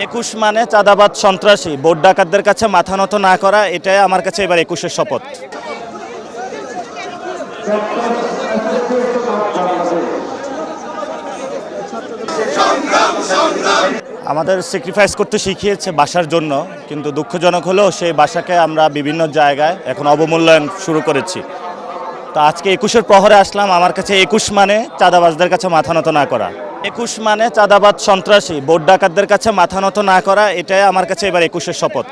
২১ মানে চাঁদাবাদ সন্ত্রাসী ভোট ডাকাতদের কাছে মাথা নত না করা, এটাই আমার কাছে এবার ২১-এর শপথ। আমাদের স্যাক্রিফাইস করতে শিখিয়েছে বাসার জন্য, কিন্তু দুঃখজনক হলেও সেই বাসাকে আমরা বিভিন্ন জায়গায় এখন অবমূল্যায়ন শুরু করেছি। তো আজকে ২১-এর প্রহরে আসলাম। আমার কাছে ২১ মানে চাঁদাবাজদের কাছে মাথা নত না করা, ২১ মানে চাঁদাবাদ সন্ত্রাসী ভোট ডাকাতদের কাছে মাথা নত না করা, এটাই আমার কাছে এবার ২১-এর শপথ।